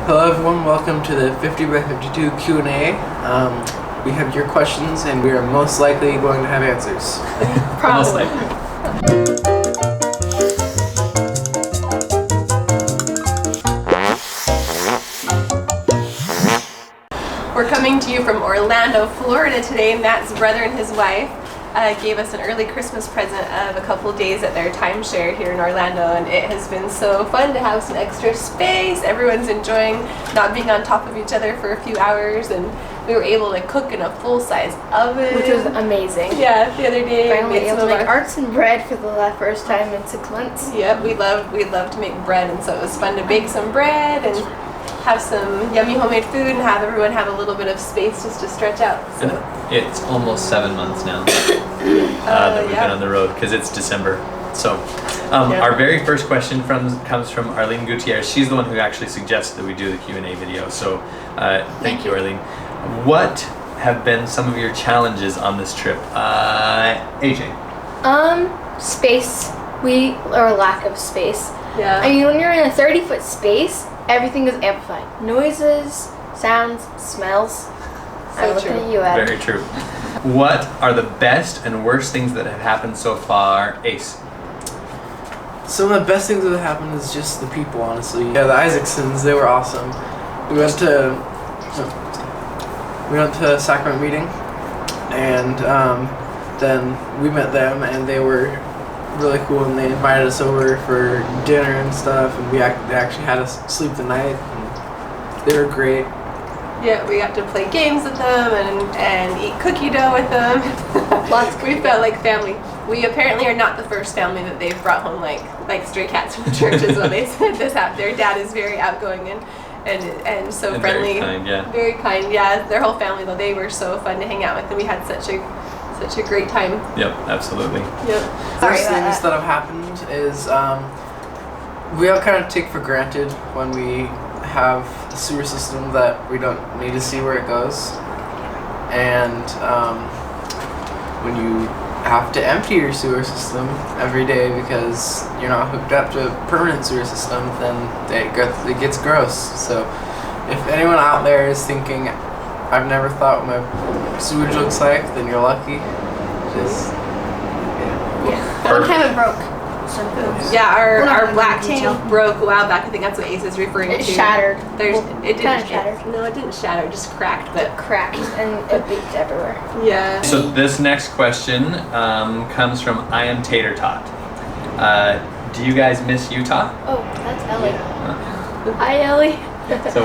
Hello everyone, welcome to the 50 by 52 Q&A. We have your questions and we are most likely going to have answers. Probably. We're coming to you from Orlando, Florida today. Matt's brother and his wife gave us an early Christmas present of a couple days at their timeshare here in Orlando, and it has been so fun to have some extra space. Everyone's enjoying not being on top of each other for a few hours, and we were able to cook in a full-size oven, which was amazing. Yeah, the other day finally able to make artisan bread for the first time in 6 months. Yep, we love to make bread, and so it was fun to bake some bread and have some yummy homemade food and have everyone have a little bit of space just to stretch out. So. It's almost 7 months now that we've been on the road because it's December. So our very first question comes from Arlene Gutierrez. She's the one who actually suggested that we do the Q&A video. So thank you, Arlene. What have been some of your challenges on this trip? AJ? Space. Or lack of space. Yeah. I mean, when you're in a 30-foot space, everything is amplified. Noises, sounds, smells. I'm looking at you, Adam. Very true. What are the best and worst things that have happened so far, Ace? Some of the best things that have happened is just the people, honestly. Yeah, the Isaacsons, they were awesome. We went to Sacrament meeting, and then we met them, and they were really cool, and they invited us over for dinner and stuff, and they actually had us sleep the night, and they were great. Yeah, we got to play games with them and eat cookie dough with them. We felt like family. We apparently are not the first family that they've brought home like stray cats from church is what they said. Their dad is very outgoing and so friendly. Very kind, yeah. Very kind, yeah. Their whole family though, they were so fun to hang out with, and we had such a great time. Yep, absolutely. Yep. Worst things that have happened is we all kind of take for granted when we have a sewer system that we don't need to see where it goes, and when you have to empty your sewer system every day because you're not hooked up to a permanent sewer system, then it gets gross. So if anyone out there is thinking, I've never thought what my sewage looks like, then you're lucky. Just One time it broke. Yeah, our black tank broke a while back. I think that's what Ace is referring to. It shattered. It didn't shatter. No, it didn't shatter. It just cracked. But it cracked and it leaked everywhere. Yeah. So this next question comes from I Am Tater Tot. Do you guys miss Utah? Oh, that's Ellie. Hi, Ellie. So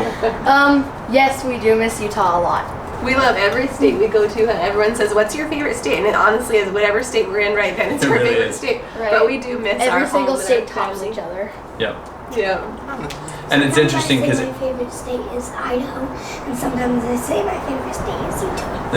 yes, we do miss Utah a lot. We love every state we go to, and everyone says, "What's your favorite state?" And it honestly is whatever state we're in right then. It's our favorite state. Right. But we do miss our every single home state and our tops family. each other. Yep. Yeah. And it's interesting because my favorite state is Idaho, and sometimes I say my favorite state is Utah.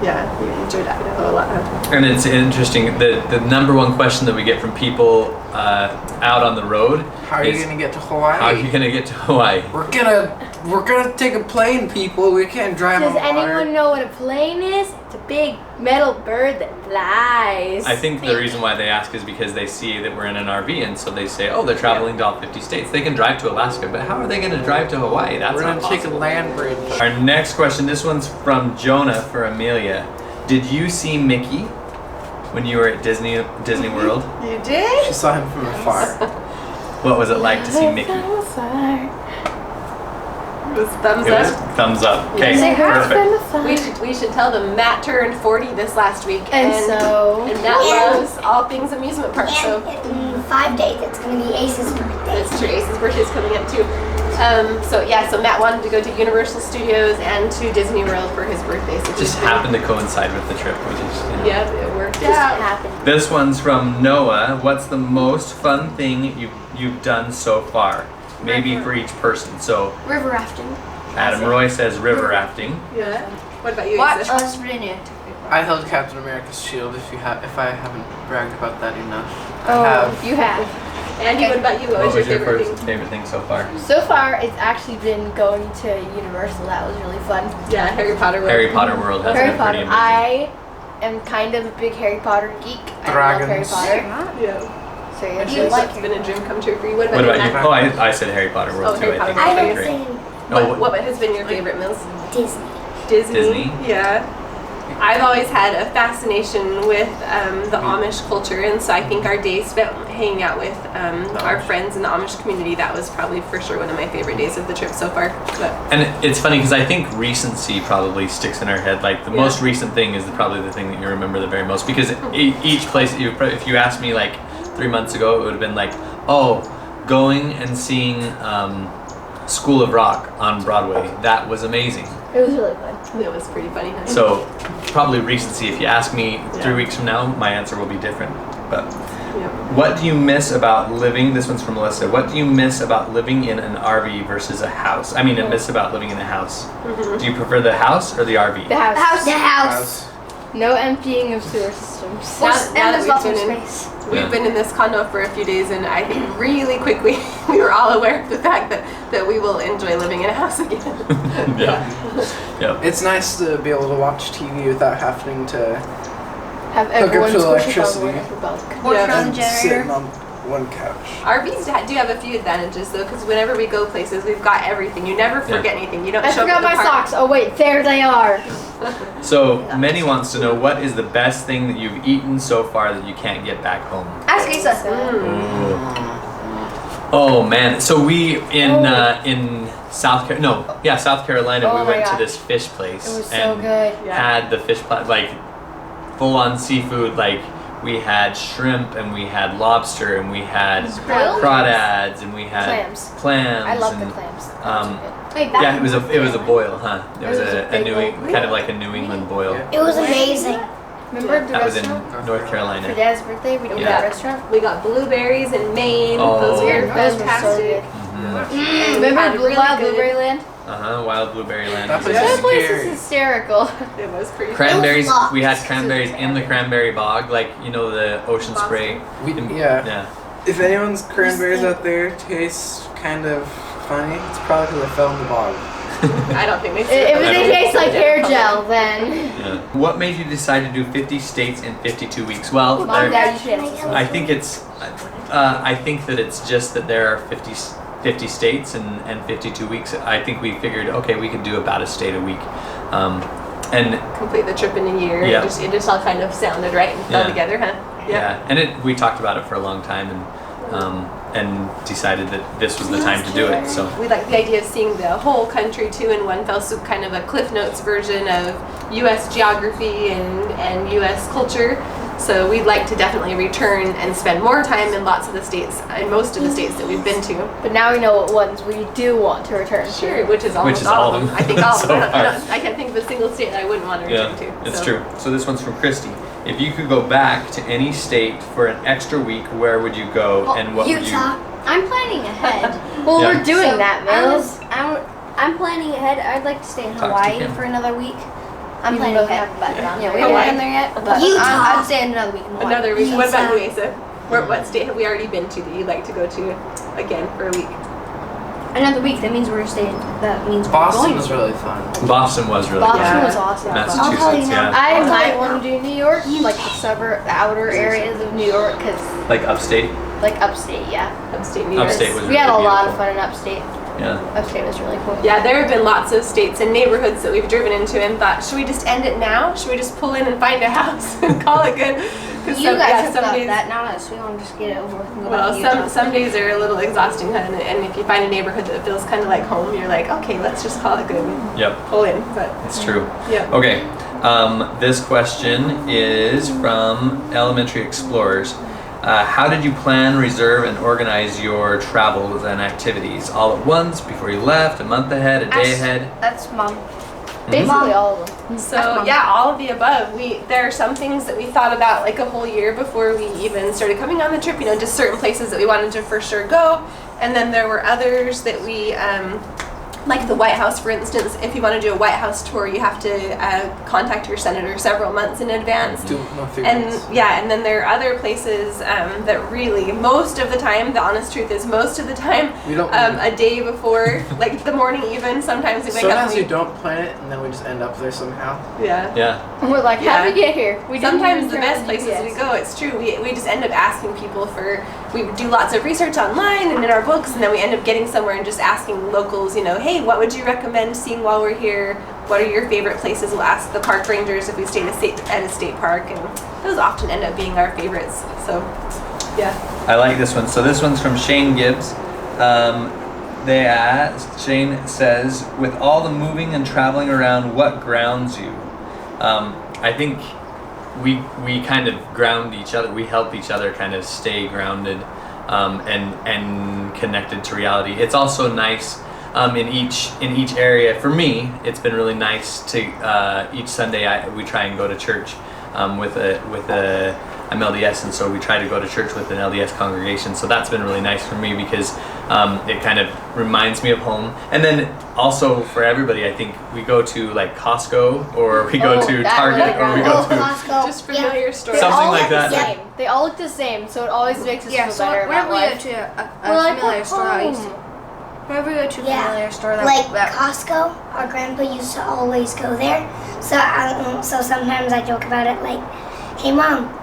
Yeah, we enjoyed Idaho a lot. And it's interesting that the number one question that we get from people out on the road how are you is, gonna get to Hawaii? how are you gonna get to Hawaii? We're gonna take a plane, people. We can't drive on Does water. anyone know what a plane is? It's a big metal bird that flies. I think the reason why they ask is because they see that we're in an RV, and so they say, oh, they're traveling to all 50 states. They can drive to Alaska, but how are they going to drive to Hawaii? That's We're not gonna take a possible. land bridge. Our next question, this one's from Jonah for Amelia. Did you see Mickey when you were at Disney World? You did? She saw him from afar. What was it like to see Mickey? It was thumbs It was up. thumbs up. Okay, We perfect. should tell them Matt turned 40 this last week, And Matt loves all things amusement parks. So And in 5 days, it's going to be Ace's birthday. that's true. Ace's birthday's coming up too. So Matt wanted to go to Universal Studios and to Disney World for his birthday. So It just happened to coincide with the trip, which is Yeah, it worked Just out. happened. This one's from Noah. What's the most fun thing you've done so far? Maybe for each person. So River rafting. Adam Roy says river rafting. Yeah. What about you? Watch Asa? us, Virginia. I held Captain America's shield. If I haven't bragged about that enough, Oh, I have. you have. Andy, what about you? What was your favorite thing? favorite thing so far? So far, it's actually been going to Universal. That was really fun. Yeah, Harry Potter World. Harry Potter World has Harry been pretty Potter. amazing. I am kind of a big Harry Potter geek. I love Harry Dragons. Potter. Yeah. Three. You So like it's been a dream come true for you. What What about about you, you? Matt? Oh, I said Harry Potter World Oh, too. Harry I think Potter. I it's was great. saying Oh, What has been your favorite, Mills? Disney. Disney. Yeah. I've always had a fascination with the Amish culture, and so I think our days spent hanging out with our friends in the Amish community, that was probably for sure one of my favorite days of the trip so far. But And it's funny because I think recency probably sticks in our head. Like the Yeah. most recent thing is probably the thing that you remember the very most. Because each place, if you asked me like 3 months ago, it would have been like, oh, going and seeing School of Rock on Broadway. That was amazing. It was really fun. it was pretty funny. Huh? So probably recency. If you ask me Yeah. 3 weeks from now, my answer will be different. But Yeah. what do you miss about living? This one's from Melissa. What do you miss about living in an RV versus a house? I mean, I miss about living in a house. Do you prefer the house or the RV? The house. The house. No emptying of sewer systems. Now- now And that there's we've lots of been in- space. We've Yeah. been in this condo for a few days, and I think really quickly we were all aware of the fact that we will enjoy living in a house again. Yeah. Yeah. It's nice to be able to watch TV without having to Have up everyone to squished on electricity. one upper bunk. Work Yeah. on the and generator. sitting on one couch. RVs do have a few advantages though, because whenever we go places, we've got everything. You never Yeah. forget anything. You don't I show forgot up at my the park. socks. Oh wait, there they are. So Manny wants to know what is the best thing that you've eaten so far that you can't get back home. Ask Asa. Oh man! So we in South Carolina Oh we my went to gosh. this fish place It was so and good. Yeah. had the fish like full on seafood. Like we had shrimp and we had lobster and we had Grilled? crawdads and we had Clams. I love and, the clams. Wait, Yeah, it was a boil, huh? It was a big New old- kind of like a New England boil. Yeah. It was amazing. Remember the That was in restaurant? North For Carolina. Dad's birthday, we did Yeah. that restaurant. We got blueberries in Maine. Oh. Those were Those were so fantastic. good. Mhm. And we Remember had really Wild good- Blueberry Land? Wild Blueberry Land. That was place amazing. That place scary. is hysterical. It was pretty. Cranberries. locked. We had cranberries in the cranberry bog, like you know the ocean Boston. spray. Yeah. Yeah. If anyone's cranberries out there taste kind of funny, it's probably because I fell in the bog. I don't think they. If they taste like hair gel, gel. then Yeah. What made you decide to do 50 states in 52 weeks? Well, Mom, there- Dad, you should answer. I think it's. I think that it's just that there are 50 states and 52 weeks. I think we figured, okay, we could do about a state a week, and Complete the trip in a year. Yeah. It just all kind of sounded right and fell Yeah. together, huh? yeah, and we talked about it for a long time and decided that this was the time to do it. So We like the idea of seeing the whole country too in one fell swoop, kind of a Cliff Notes version of U.S. geography and U.S. culture. So we'd like to definitely return and spend more time in lots of the states, in most of the states that we've been to. But now we know what ones we do want to return Sure, to. which is almost is all all of of them. them I think all of so them. far. I can't think of a single state that I wouldn't want to return yeah, to. it's So- true. So this one's from Christy. If you could go back to any state for an extra week, where would you go and what would you? Utah. I'm planning ahead. Well, Yeah. we're doing So, that, Mills. I'm planning ahead. I'd like to stay in Talk to Hawaii Kim. for another week. I'm Even planning though they ahead. have But background. yeah, we Hawaii. haven't been there yet. But Utah. I'd stay another week in Hawaii. Another reason. What about you, Utah. Asa? What state have we already been to that you'd like to go to again for a week? Another week. That means we're staying. That means we're Boston going. was really fun. Boston was really Boston Yeah. was awesome. good. I'll tell Massachusetts, you now. yeah. I I'll tell might you want now. to do New York, like the outer areas of New York, cause Like upstate. like upstate, yeah. Upstate New York. Upstate was We had a really lot of beautiful. fun in upstate. Yeah. Upstate was really cool. Yeah, there have been lots of states and neighborhoods that we've driven into and thought, should we just end it now? Should we just pull in and find a house and call it good? 'Cause You guys have some thought days, that, not us. We want to just get it over with and go well, back to Utah. some days are a little exhausting, huh? And if you find a neighborhood that feels kind of like home, you're like, okay, let's just call it good and Yep. pull in. But It's true. yeah. Okay. This question is from Elementary Explorers. How did you plan, reserve, and organize your travels and activities? All at once, before you left, a month ahead, a day ahead? That's Mom. Basically all of them. So yeah, all of the above. There are some things that we thought about like a whole year before we even started coming on the trip. You know, just certain places that we wanted to for sure go, and then there were others that we. Like the White House, for instance, if you want to do a White House tour, you have to contact your senator several months in advance. 3 months. And then there are other places that really, most of the time, the honest truth is, most of the time, We don't. a day before, like the morning even, sometimes we wake up Sometimes and you don't plan it, and then we just end up there somehow. yeah. Yeah. We're like, how did we get here? We didn't Sometimes even the turn best on places GPS. we go, it's true, we just end up asking people for we do lots of research online and in our books, and then we end up getting somewhere and just asking locals, hey, what would you recommend seeing while we're here? What are your favorite places? We'll ask the park rangers if we stayed at a state park, and those often end up being our favorites. So, yeah. I like this one. So this one's from Shane Gibbs. Shane says, with all the moving and traveling around, what grounds you? I think we kind of ground each other. We help each other kind of stay grounded and connected to reality. It's also nice in each area. For me, it's been really nice to each Sunday we try and go to church I'm LDS, and so we try to go to church with an LDS congregation. So that's been really nice for me because it kind of reminds me of home. And then also for everybody, I think we go to like Costco, or we go to Target, or we go to Costco. Just familiar stores. something all like look that. the same. They all look the same, so it always makes us feel so better whenever about we go life. to a We're like, familiar we're store, I used to. home. Whenever we go to a Yeah. familiar store, Like that Costco, our grandpa used to always go there. So sometimes I joke about it, like, hey mom,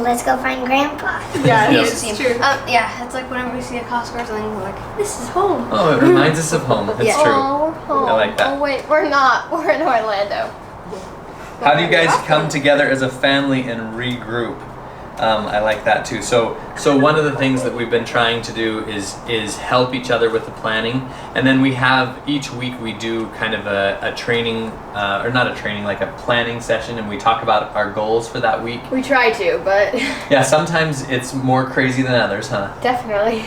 let's go find grandpa. Yeah, Yes. it's true. yeah, it's like whenever we see a Costco or something, we're like, this is home. Oh, it reminds us of home. It's Yeah. true. Oh, we're home. I like that. Oh wait, we're not. We're in Orlando. How do you guys come together as a family and regroup? I like that too. So one of the things that we've been trying to do is help each other with the planning, and then we have each week we do kind of a training, or not a training, like a planning session, and we talk about our goals for that week. We try to, but Yeah, sometimes it's more crazy than others, huh? definitely.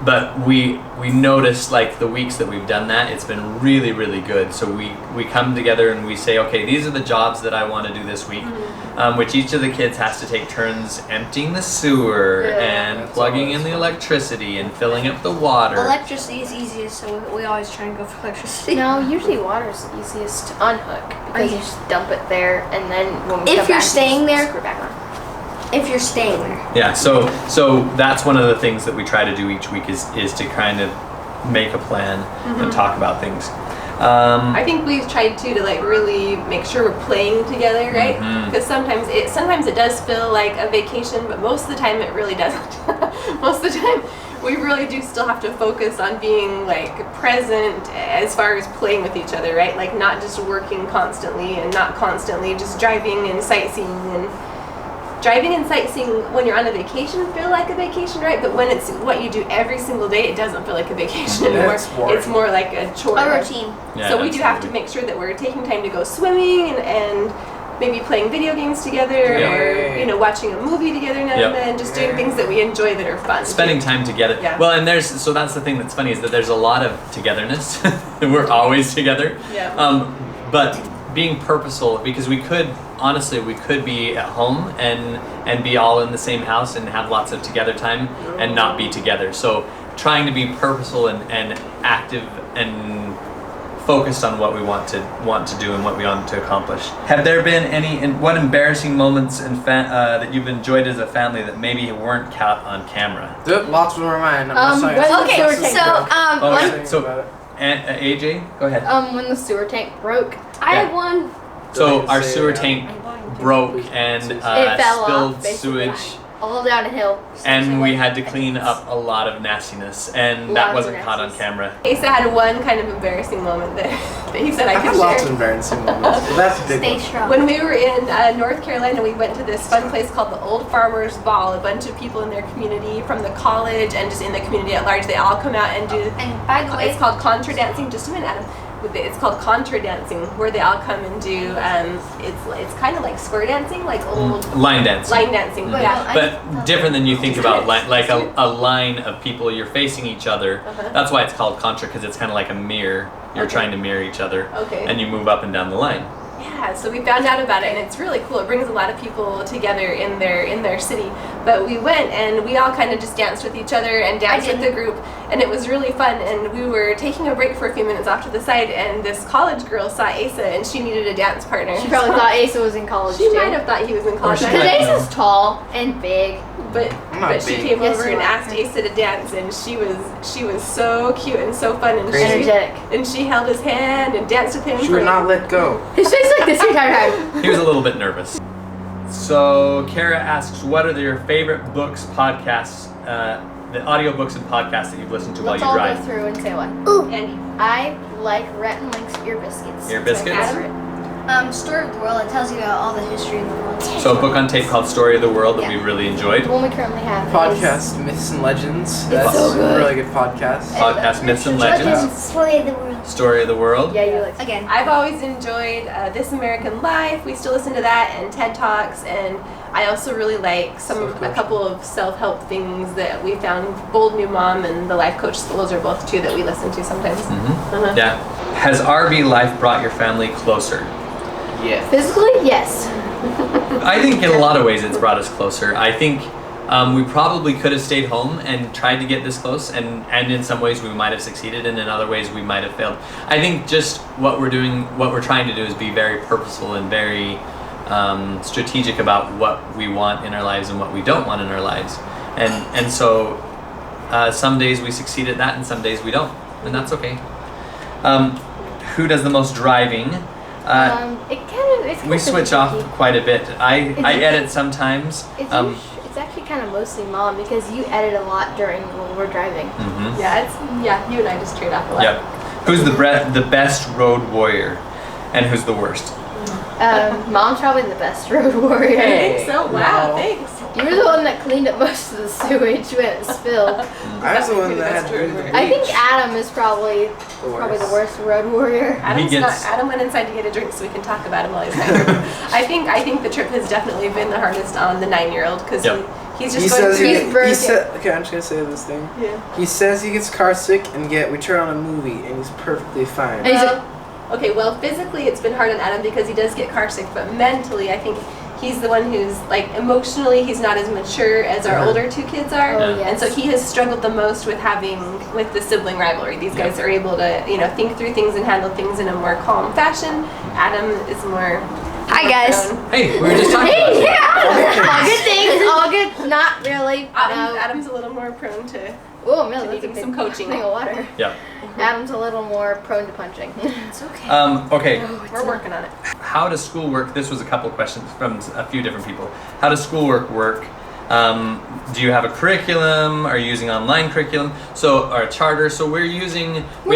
But we notice like the weeks that we've done that, it's been really, really good. So we come together and we say, okay, these are the jobs that I want to do this week, which each of the kids has to take turns emptying the sewer and That's plugging always in the fun. electricity and filling up the water. Electricity is easiest, so we always try and go for electricity. No, usually water's the easiest to unhook because you just dump it there, and then when we If come you're back, you staying just there- screw it back on. If you're staying there. Yeah, so that's one of the things that we try to do each week is to kind of make a plan and talk about things. I think we've tried to like really make sure we're playing together, right? Mhm. Because sometimes it does feel like a vacation, but most of the time it really doesn't. Most of the time we really do still have to focus on being like present as far as playing with each other, right? Like not just working constantly and not constantly just driving and sightseeing when you're on a vacation feel like a vacation, right? But when it's what you do every single day, it doesn't feel like a vacation Yeah, anymore. it's boring. It's more like a chore. A routine. Yeah, So we do have to absolutely. make sure that we're taking time to go swimming and maybe playing video games together, Yay. or watching a movie together now Yep. and then, just doing things that we enjoy that are fun. Spending time together. Yeah. Well, and so that's the thing that's funny is that there's a lot of togetherness. We're always together. Yeah. But being purposeful, because we could be at home and be all in the same house and have lots of together time and not be together. So trying to be purposeful and active and focused on what we want to do and what we want to accomplish. Have there been what embarrassing moments that you've enjoyed as a family that maybe weren't caught on camera? Lots of them are mine. I'm just when saying. the sewer tank broke. Oh, Saying yeah. So about it. and AJ, go ahead. When the sewer tank broke, I Yeah. had one. So our Say, sewer tank broke and it fell spilled off basically sewage, all down a hill. and we had to clean up a lot of nastiness, and that Lots of wasn't caught on nasties. camera. Asa had one kind of embarrassing moment that he said I I've could had lots of share. embarrassing moments, but that's a big Stay one. strong. When we were in North Carolina, we went to this fun place called the Old Farmers Ball. A bunch of people in their community, from the college and just in the community at large, they all come out and do. And by the way, It's called contra dancing. Just a minute, Adam. It's called contra dancing, where they all come and do. It's kind of like square dancing, like old Line dance. line dancing. Mhm. Yeah. But different than you think about, like a line of people, you're facing each other. Uh-huh. That's why it's called contra, because it's kind of like a mirror. You're Okay. trying to mirror each other, Okay. and you move up and down the line. Yeah, so we found out about it, and it's really cool. It brings a lot of people together in their city. But we went and we all kind of just danced with each other and danced with the group, and it was really fun. And we were taking a break for a few minutes off to the side, and this college girl saw Asa, and she needed a dance partner. She probably thought Asa was in college she too. might have thought he was in college, she Because might- Asa's tall and big. but I'm not she big. came Yes, over you and are. asked Asa to dance, and she was so cute and so fun, and Energetic. she held his hand and danced with him. She for would not let go. His face is like this the entire time. He was a little bit nervous. So Kara asks, what are your favorite books, podcasts, the audiobooks and podcasts that you've listened to Let's while all you drive? go through and say what. Andy. I like Rhett and Link's Ear Biscuits. Ear It's my Biscuits? favorite. Story of the World. It tells you all the history of the world. So a book on tape called Story of the World that we Yeah. really enjoyed. The one we currently have Podcast Myths and Legends. That's so good. a really good podcast. Podcast Myths and Legends. Story of the world. Story of the World. is. Yeah, you like Again. I've always enjoyed This American Life. We still listen to that, and TED Talks, and I also really like a couple of self-help things that we found. Bold New Mom and The Life Coach. Those are both two that we listen to sometimes. Uh-huh. Yeah. Has RV life brought your family closer? Yeah. Physically, yes. I think in a lot of ways it's brought us closer. I think we probably could have stayed home and tried to get this close, and in some ways we might have succeeded, and in other ways we might have failed. I think just what we're trying to do is be very purposeful and very strategic about what we want in our lives and what we don't want in our lives. And so some days we succeed at that and some days we don't, and that's okay. Who does the most driving? It's We switch off quite a bit. I edit sometimes. It's actually kind of mostly Mom because you edit a lot during when we're driving. Mhm. Yeah, you and I just trade off a lot. Yep. Who's the best road warrior, and who's the worst? Mom's probably the best road warrior. I think so. Wow, No. thanks. You were the one that cleaned up most of the sewage when it spilled. I was the one that had to do the bleach. I think Adam is probably the worst road warrior. Adam went inside to get a drink so we can talk about him while he's there. I think the trip has definitely been the hardest on the 9-year-old because Yep. he's He just going says through. okay, I'm just gonna say this thing. Yeah. He says he gets car sick, and yet we turn on a movie, and he's perfectly fine. And he's like, Well, physically it's been hard on Adam because he does get car sick, but mentally I think he's the one who's like emotionally he's not as mature as our older two kids are, Oh, yes. and so he has struggled the most with the sibling rivalry. These guys are able to think through things and handle things in a more calm fashion. Adam is more. Hi, guys. prone. Hey, we were just talking about you. all good things, all good. Not really. No. Adam's a little more prone to. Oh, no, that's a needing big some coaching. thing of water. Yeah. Adam's a little more prone to punching. It's okay. Okay. We're working on it. How does schoolwork? This was a couple questions from a few different people. How does schoolwork work? Do you have a curriculum? Are you using online curriculum? Or a charter? So we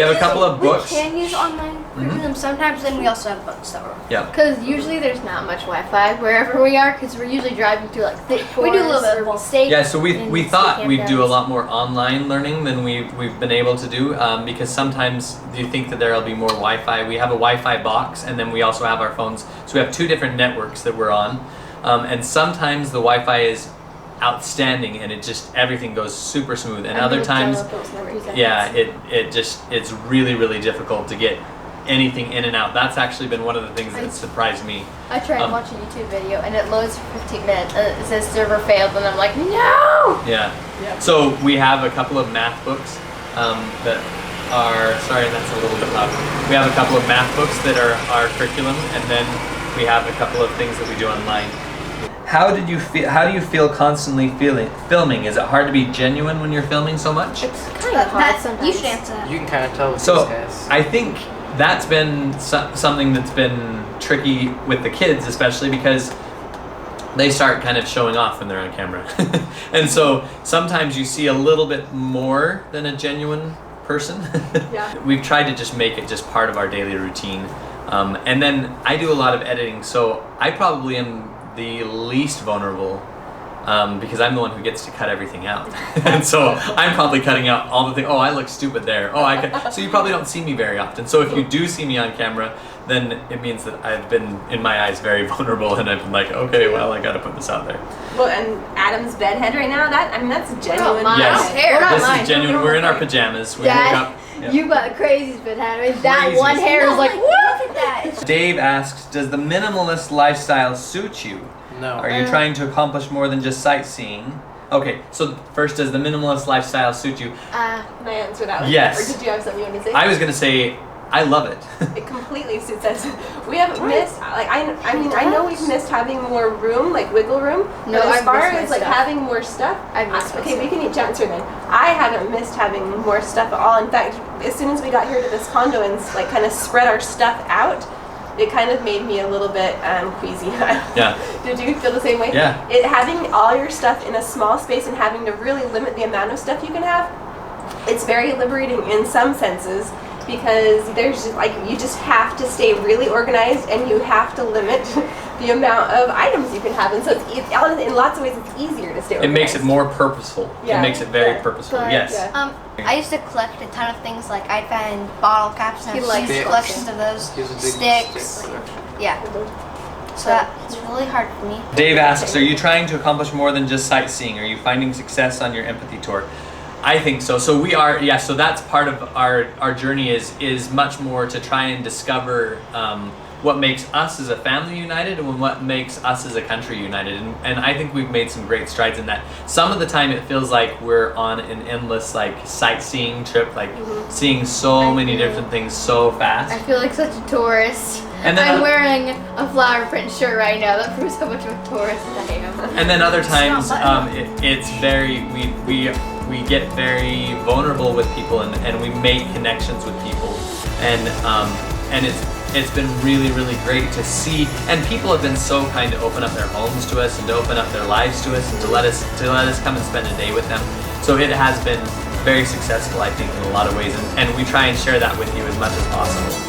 have a couple of books. We can use online curriculum sometimes, then we also have books that were. Yeah. Because usually there's not much Wi-Fi wherever we are, because we're usually driving through like thick forests. We do a little bit of or both. state. Yeah, so we and thought state we'd do a campgrounds. lot more online learning than we've been able to do because sometimes you think that there'll be more Wi-Fi. We have a Wi-Fi box, and then we also have our phones. So we have two different networks that we're on, and sometimes the Wi-Fi is outstanding and everything goes super smooth, and other times it's really difficult to get anything in and out. That's actually been one of the things that surprised me. I tried to watch a YouTube video and it loads for 15 minutes and it says server failed and I'm like, no! Yeah. So we have a couple of math books that are, sorry, that's a little bit loud. We have a couple of math books that are our curriculum, and then we have a couple of things that we do online. How do you feel constantly filming? Is it hard to be genuine when you're filming so much? It's kind of hard sometimes. You should answer that. You can kind of tell with So these guys. I think that's been something that's been tricky with the kids, especially because they start kind of showing off when they're on camera. And so sometimes you see a little bit more than a genuine person. Yeah. We've tried to just make it just part of our daily routine. And then I do a lot of editing, so I probably am the least vulnerable because I'm the one who gets to cut everything out. And so I'm probably cutting out all the things. Oh, I look stupid there. Oh, so you probably don't see me very often. So if you do see me on camera, then it means that I've been, in my eyes, very vulnerable, and I've been like, okay, well, I gotta put this out there. Well, and Adam's bedhead right now, that's genuine. mine. Yes. We're not This lying. is genuine. We're in our pajamas. We Dad, woke up. Yep. You got the craziest bit out of it. That Craziest. one hair is like, Look what? at that. Dave asks, does the minimalist lifestyle suit you? No. Are you trying to accomplish more than just sightseeing? Okay, so first, does the minimalist lifestyle suit you? Can I answer that one? Yes. Or did you have something you wanted to say? I was gonna say, I love it. It completely suits us. We haven't missed, like, I mean, I know we've missed having more room, like wiggle room. No, but as I've far missed my as like stuff. having more stuff, I've missed my okay, stuff. we can each answer then. I haven't missed having more stuff at all. In fact, as soon as we got here to this condo and like kind of spread our stuff out, it kind of made me a little bit queasy. Yeah. Did you feel the same way? Yeah. Having all your stuff in a small space and having to really limit the amount of stuff you can have, it's very liberating in some senses, because there's just, like, you just have to stay really organized and you have to limit the amount of items you can have, and so in lots of ways it's easier to stay organized. It makes it more purposeful. Yeah. It makes it very Yeah. purposeful. But, Yes. Yeah. I used to collect a ton of things. Like I found bottle caps and He have likes huge sticks. collections of those. He has a big Sticks. stick collection. Yeah. So it's really hard for me. Dave asks, are you trying to accomplish more than just sightseeing? Are you finding success on your empathy tour? I think so. So we are, yeah, so that's part of our journey is much more to try and discover what makes us as a family united and what makes us as a country united. And I think we've made some great strides in that. Some of the time it feels like we're on an endless like sightseeing trip, like seeing so many different things so fast. I feel like such a tourist. And then I'm wearing a flower print shirt right now. That proves how much of a tourist I am. And then other times, it's very we get very vulnerable with people, and we make connections with people, and it's been really great to see. And people have been so kind to open up their homes to us and to open up their lives to us and to let us come and spend a day with them. So it has been very successful, I think, in a lot of ways, and we try and share that with you as much as possible.